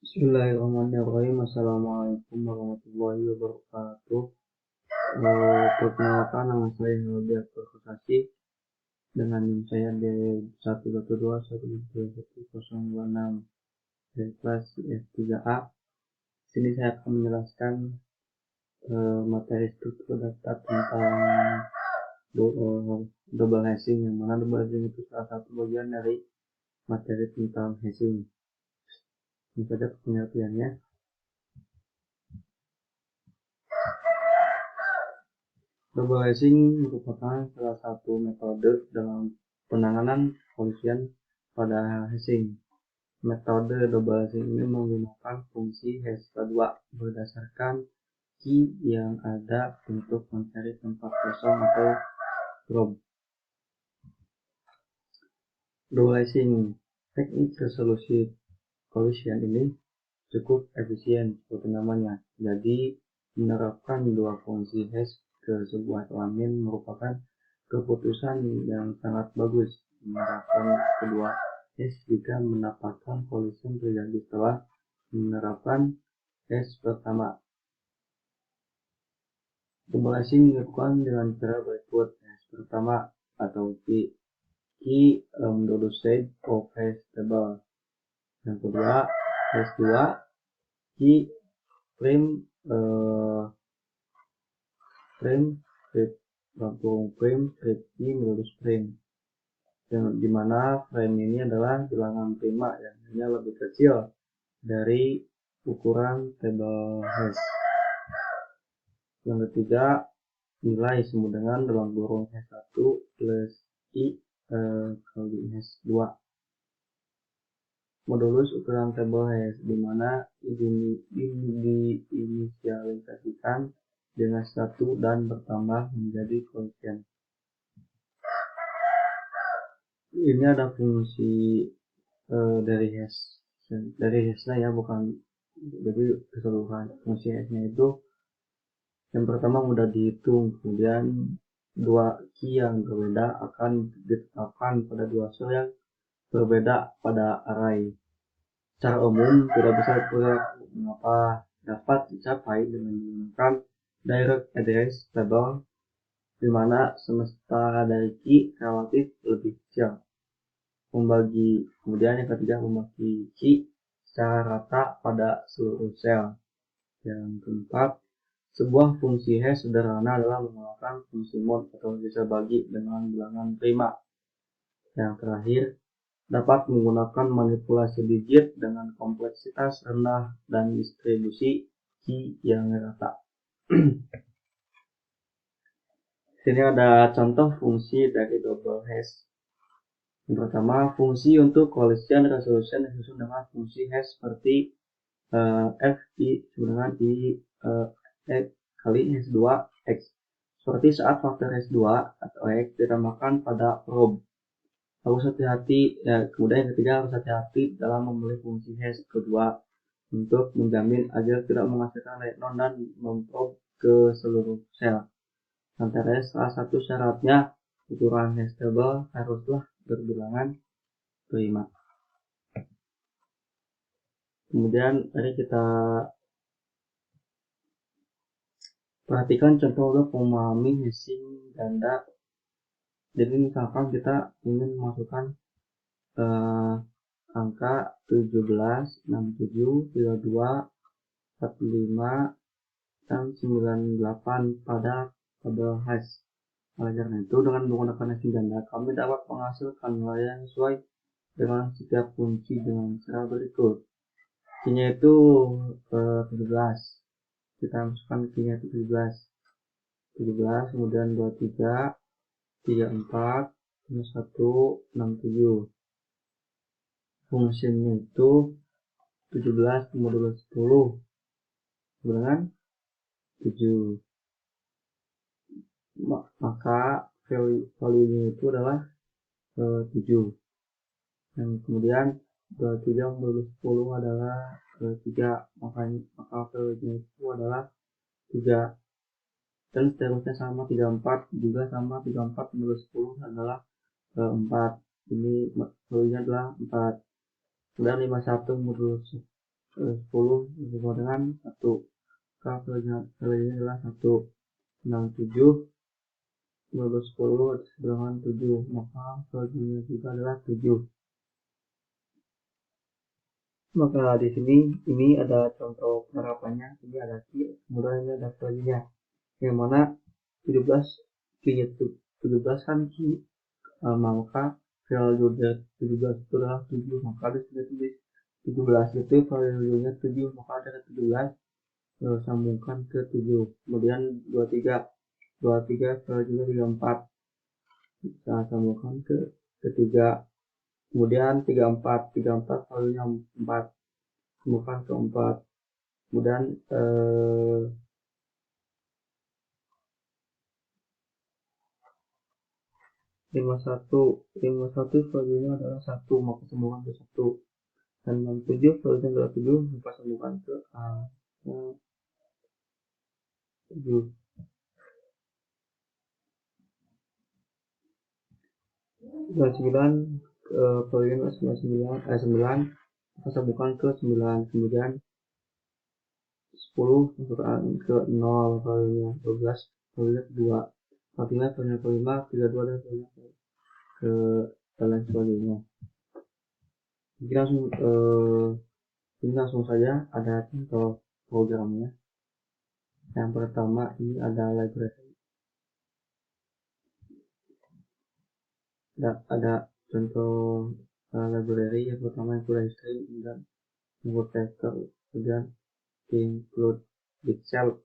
Bismillahirrahmanirrahim. Assalamualaikum warahmatullahi wabarakatuh. Perkenalkan, nama saya Hilda Perkasih dengan NIM saya D112112126 dari kelas S3A. Sini saya akan menjelaskan materi struktur data tentang double hashing, yang mana double hashing itu salah satu bagian dari materi tentang hashing. Ini saja pengertiannya. Double hashing merupakan salah satu metode dalam penanganan kepolisian pada hashing. Metode double hashing ini menggunakan fungsi hash kedua berdasarkan key yang ada untuk mencari tempat kosong atau probe. Double hashing teknik resolusi collision ini cukup efisien seperti namanya. Jadi menerapkan dua fungsi hash ke sebuah kelamin merupakan keputusan yang sangat bagus. Menerapkan kedua hash jika mendapatkan collision terjadi setelah menerapkan hash pertama. Double hashing dilakukan dengan cara berikut. Hash pertama atau key double side of hash table. Yang kedua, hash 2 key frame key menurut frame, yang dimana frame ini adalah bilangan prima yang hanya lebih kecil dari ukuran table hash. Yang ketiga, nilai sama dengan dalam kurung hash 1 plus i kali hash 2. Modulus ukuran table hash, dimana diinisialisasikan dengan 1 dan bertambah menjadi quotient. Ini ada fungsi dari hashnya ya, bukan jadi keseluruhan. Fungsi hashnya itu yang pertama mudah dihitung, kemudian dua key yang berbeda akan ditetapkan pada dua sel yang berbeda pada array. Secara umum tidak bisa berlaku mengapa dapat dicapai dengan menggunakan direct address table, di mana semesta dari key relatif lebih kecil. Kemudian yang ketiga, membagi key secara rata pada seluruh sel. Yang keempat, sebuah fungsi hash sederhana adalah menggunakan fungsi mod atau bisa bagi dengan bilangan prima. Yang terakhir, dapat menggunakan manipulasi digit dengan kompleksitas rendah dan distribusi key yang rata. Sini ada contoh fungsi dari double hash. Yang pertama, fungsi untuk collision resolution disusun dengan fungsi hash seperti f i sama dengan i x kali hash 2 x. Seperti saat faktor hash 2 atau x ditambahkan pada probe. Harus hati-hati, kemudian yang ketiga, harus hati-hati dalam memilih fungsi hash kedua untuk menjamin agar tidak menghasilkan random dan memprobe ke seluruh sel. Antara salah satu syaratnya, ukuran hash table haruslah berbilangan prima. Kemudian mari kita perhatikan contoh untuk memahami hashing ganda. Jadi misalkan kita ingin memasukkan angka 17, 67, 32, 45, dan 98 pada tabel hash. Oleh karena itu, dengan menggunakan hashing ganda, kami dapat menghasilkan nilai yang sesuai dengan setiap kunci dengan cara berikut. Key-nya itu 17. Kita masukkan key-nya 17, kemudian 23, 34, 1, 67. Fungsinya itu 17 modulus 10 dengan 7. Maka value-nya itu adalah 7. Dan kemudian 23 modulus 10 adalah 3, maka value-nya itu adalah 3. Dan seterusnya sama, 34 juga sama, 34 modulus 10 adalah 4. Ini value-nya adalah 4. Kemudian 51 modulus 10 sama dengan 1, maka value nya adalah 1. 7 minus 10 dengan 7, maka value nya juga adalah 7. Maka di sini ini ada contoh penerapannya. Ini ada key, kemudian ini ada value nya, yang mana 17 kan key, maka value dari 17 itu adalah 7, maka di sini tulis 17 itu value nya 7, maka dari 17 sambungkan ke 7. Kemudian 23 value nya 34, kita sambungkan ke 3. Kemudian 34 value nya 4, sambungkan ke 4. Kemudian 51 value nya adalah 1, maka sambungkan ke 1. Dan 67 value nya adalah 7, maka sambungkan ke 7. 99 value nya 9, maka sambungkan ke 9. Kemudian 10 sambungkan ke 0, value nya 12, value nya 2. Artinya value nya ke 5, 32 dan value nya ke dan sebagainya. Jadi langsung saja ada contoh programnya. Yang pertama ini ada library. Ada contoh library yang pertama include string dan include vector, kemudian include bit cell.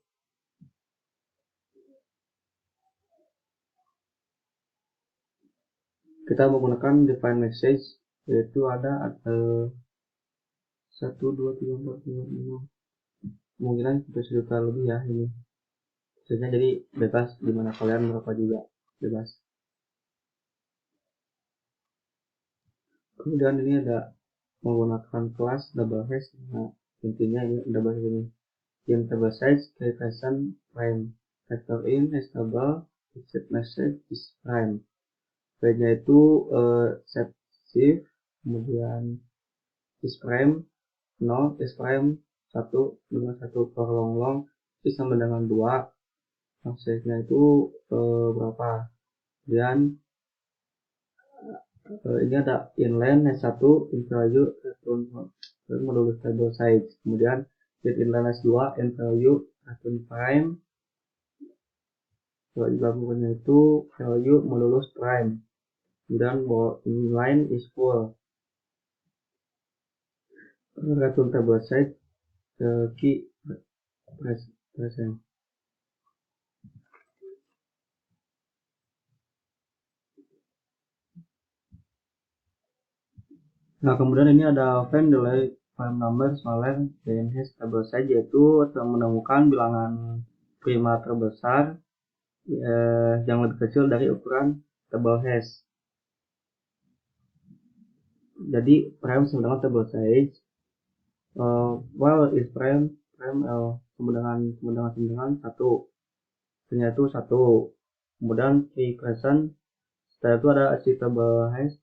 Kita menggunakan define message, yaitu ada 1, 2, 3, 4, 5, 6, kemungkinan kita sejuta lebih ya ini. Maksudnya jadi bebas dimana kalian berapa juga bebas. Kemudian ini ada menggunakan kelas double hash. Nah, intinya ini double hash ini. Yang double size represent prime. Factor in hash double exit message is prime. Prime-nya itu set shift, kemudian is prime 0, is prime 1 dengan 1 for long is sama dengan 2. Size-nya itu berapa. Kemudian ini ada inline S1 in value return modulus table size. Kemudian get inline S2 in value return prime. Kalau dilakukannya itu value modulus prime. Kemudian inline is full. Return table size key present. Nah, kemudian ini ada find delay prime number smaller than hash table size, yaitu menemukan bilangan prima terbesar yang lebih kecil dari ukuran table hash. Jadi prime sama dengan table size, while is prime sama dengan 1, ternyata itu 1. Kemudian key present, setelah itu ada isi table hash.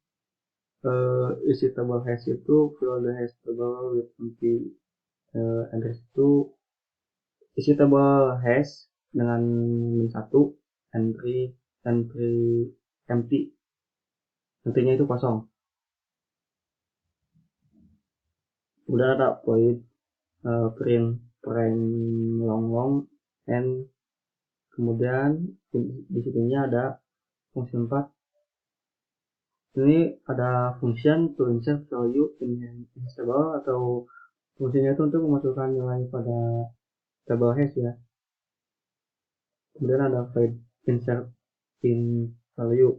Isi table hash itu fill the hash table with empty address. Itu isi table hash dengan min 1, entry empty, intinya itu kosong. Kemudian ada void print long and kemudian di sininya ada fungsi 4. Ini ada function to insert value in hash table, atau fungsinya itu untuk memasukkan nilai pada table hash ya. Kemudian ada void insert in value.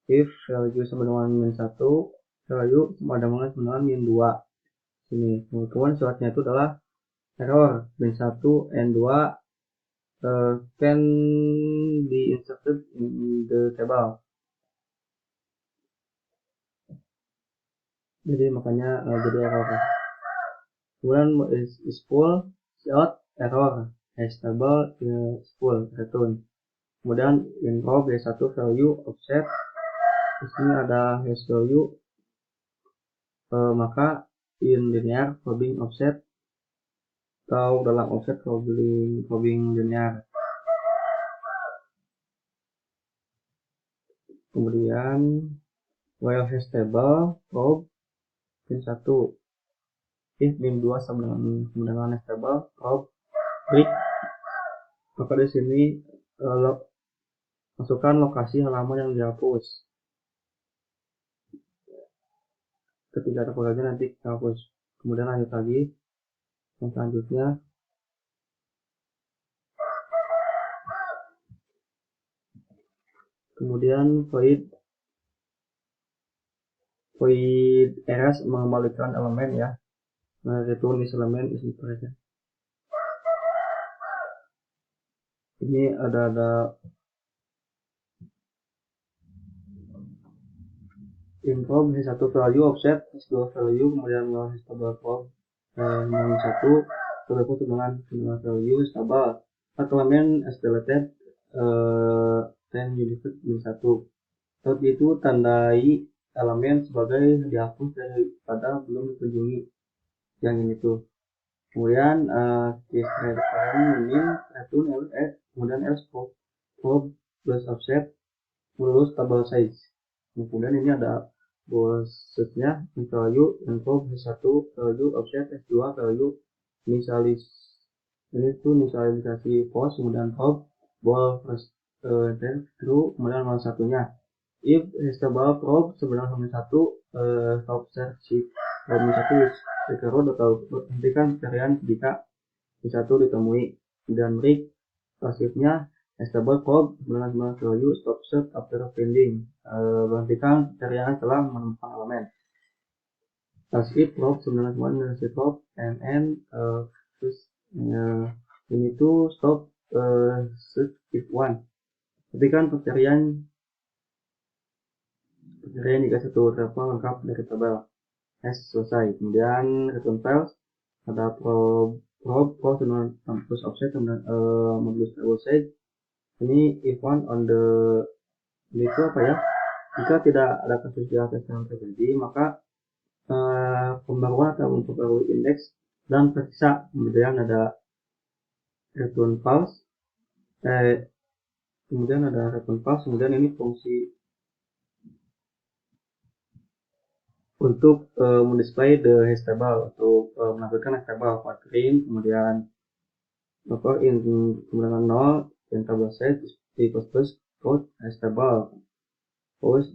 If value sama dengan min 1, value sama dengan min 2. Sini. Kemudian suratnya itu adalah error min 1 and 2 can be inserted in the table. Jadi makanya jadi error. Kemudian is full, out error, hash table is full, return. Kemudian in row B1 value offset, di sini ada hash value, maka in linear probing offset atau dalam offset probing linear. Kemudian while hash table probe min 1, if min 2 sama dengan hash table probe break, maka di sini masukkan lokasi halaman yang dihapus. Ketika ada programnya nanti kita hapus. Kemudian lanjut lagi yang selanjutnya. Kemudian void erase mengembalikan elemen ya. Return this element is present. Ini ada info H1 value offset, H2 value, kemudian H table probe min 1 terdapat dengan value stable. Elemen as deleted 10 unit min 1. Tot itu tandai elemen sebagai dihapus daripada belum dikunjungi yang ini tuh. Kemudian case return min return else, kemudian else probe plus offset plus table size. Kemudian ini ada prosesnya value info H1 value offset S2 value inisialisasi post, kemudian probe ball first true, kemudian nomor satunya if table probe sebenarnya sama 1 stop search min 1 record atau hentikan pencarian jika min 1 ditemui. Dan break pasifnya stable probe sebenarnya value stop search after finding, berhentikan pencarian setelah menemukan elemen. As if probe sebenarnya nilai probe and terus ini tuh stop search if one, hentikan pencarian jika satu travel lengkap dari tabel S selesai. Kemudian return files ada probe dengan plus offset dan modulus table size. Ini if one on the ini itu apa ya? Jika tidak ada kasus di atas yang terjadi, maka pembaruan atau memperbarui indeks dan periksa. Kemudian ada return false, kemudian ini fungsi untuk mendisplay the hash table, untuk menampilkan hash table quadrant, kemudian kemudian 0 yang table size plus code hash table post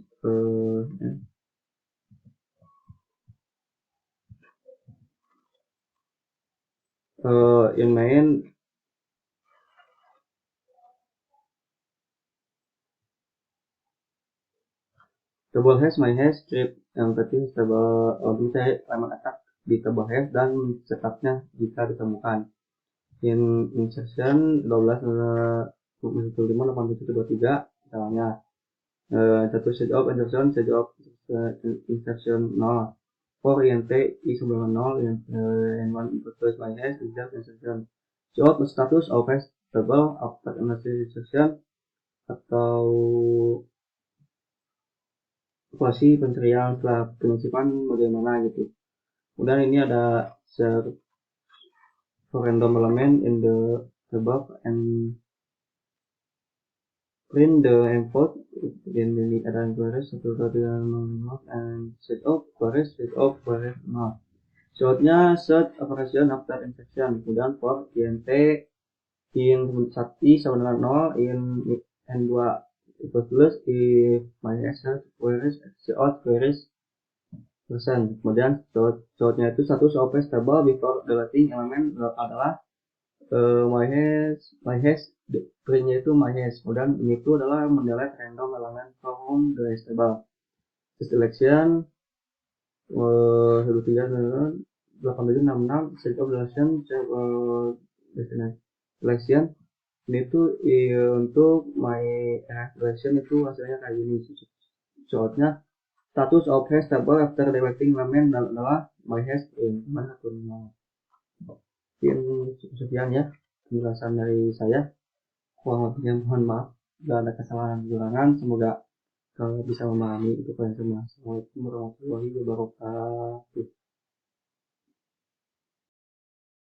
yang lain table hash my hash strip yang tadi table misalnya elemen attack di table hash dan setupnya jika ditemukan. Insertion 12.5.8723 misalnya satu stage of insertion insertion 0 for int i sebelum 0 and one input plus my hash insert insertion show status of hash table after insertion atau posisi pencarian setelah penyisipan bagaimana gitu. Kemudian ini ada for random element in the above and print the input in the array queries not and set of queries not. Shortnya set operation after insertion. Kemudian for int in 1 sama dengan 0 in n2 plus if my hash queries out queries persen. Kemudian shortnya itu status of hash table before deleting element adalah my hash printnya itu my hash. Kemudian ini itu adalah mendelete random element from the hash table. Selection 1386 set of selection ini tuh untuk my selection itu hasilnya kayak gini. Shortnya status of hash table after deleting element adalah my hash print. Sekian ya penjelasan dari saya. Kurang lebihnya mohon maaf jika ada kesalahan kekurangan. Semoga bisa memahami itu kalian semua. Assalamualaikum warahmatullahi wabarakatuh.